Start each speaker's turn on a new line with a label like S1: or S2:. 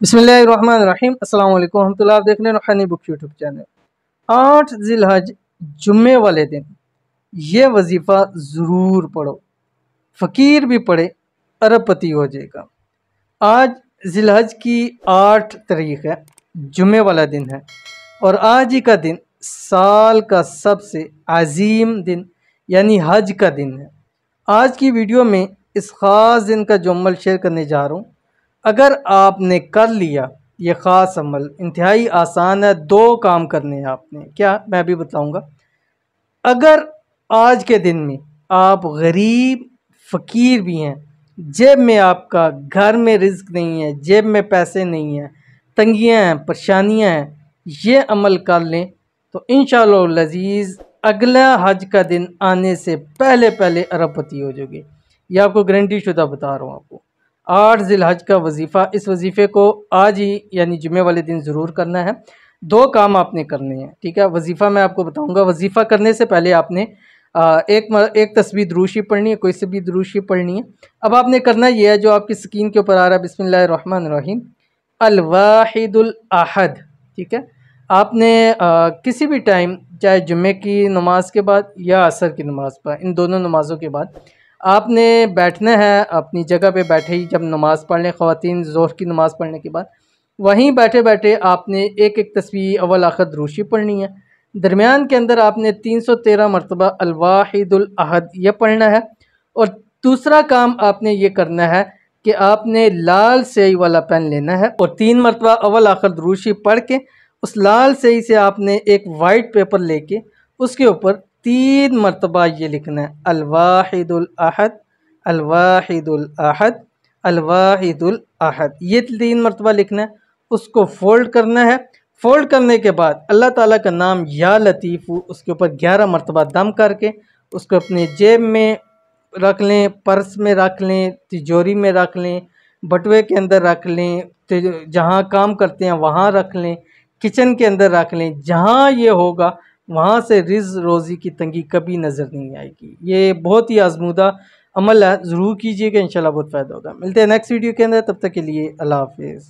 S1: बिस्मिल्लाहिर्रहमानिर्रहीम अस्सलाम वालेकुम रहमतुल्लाह। आप देख रहे हैं रूहानी बुक यूट्यूब चैनल। 8 जिलहज जुम्मे वाले दिन ये वजीफ़ा ज़रूर पढ़ो, फ़कीर भी पढ़े अरबपति हो जाएगा। आज जिलहज की 8 तारीख है, जुम्मे वाला दिन है और आज ही का दिन साल का सबसे अजीम दिन यानी हज का दिन है। आज की वीडियो में इस ख़ास दिन का जो अमल शेयर करने जा रहा हूँ, अगर आपने कर लिया ये ख़ास अमल इंतहाई आसान है। 2 काम करने हैं आपने, क्या मैं भी बताऊंगा। अगर आज के दिन में आप गरीब फ़कीर भी हैं, जेब में आपका घर में रिज्क नहीं है, जेब में पैसे नहीं हैं, तंगियां हैं, परेशानियां हैं, ये अमल कर लें तो इंशाअल्लाह लजीज़ अगला हज का दिन आने से पहले पहले अरबपति हो जाओगे। ये आपको गारंटी शुदा बता रहा हूँ। आपको 8 जिलहज का वजीफ़ा, इस वजीफ़े को आज ही यानी जुम्मे वाले दिन ज़रूर करना है। 2 काम आपने करने हैं, ठीक है। वजीफ़ा मैं आपको बताऊंगा। वजीफ़ा करने से पहले आपने एक तस्बीह दुरूशी पढ़नी है, कोई सी भी दुरूशी पढ़नी है। अब आपने करना ये है जो आपकी स्क्रीन के ऊपर आ रहा है, बिस्मिल्लाहिर्रहमानिर्रहीम अल वाहिदुल अहद, ठीक है। आपने किसी भी टाइम, चाहे जुम्मे की नमाज के बाद या असर की नमाज पर, इन दोनों नमाज़ों के बाद आपने बैठना है अपनी जगह पे। बैठे ही जब नमाज़ पढ़ लें ख़वातीन, ज़ोहर की नमाज़ पढ़ने के बाद वहीं बैठे बैठे आपने एक एक तस्बीह अव्वल आखिर दुरूशी पढ़नी है। दरमियान के अंदर आपने 313 मरतबा अल वाहिदुल अहद ये पढ़ना है। और दूसरा काम आपने ये करना है कि आपने लाल स्याही वाला पेन लेना है और 3 मरतबा अव्वल आखिर दुरूशी पढ़ के उस लाल स्याही से आपने एक वाइट पेपर लेके उसके ऊपर 3 मरतबा ये लिखना है अल वाहिदुल अहद, अल वाहिदुल अहद, अल वाहिदुल अहद। ये 3 मरतबा लिखना है, उसको फोल्ड करना है। फोल्ड करने के बाद अल्लाह ताला का नाम या लतीफ़ू उसके ऊपर 11 मरतबा दम करके उसको अपने जेब में रख लें, पर्स में रख लें, तिजोरी में रख लें, बटुए के अंदर रख लें, जहाँ काम करते हैं वहाँ रख लें, किचन के अंदर रख लें। जहाँ ये होगा वहाँ से रिज़्क़ रोज़ी की तंगी कभी नज़र नहीं आएगी। ये बहुत ही आज़मूदा अमल है, ज़रूर कीजिएगा, इंशाल्लाह बहुत फ़ायदा होगा। मिलते हैं नेक्स्ट वीडियो के अंदर, तब तक के लिए अल्लाह हाफ़िज़।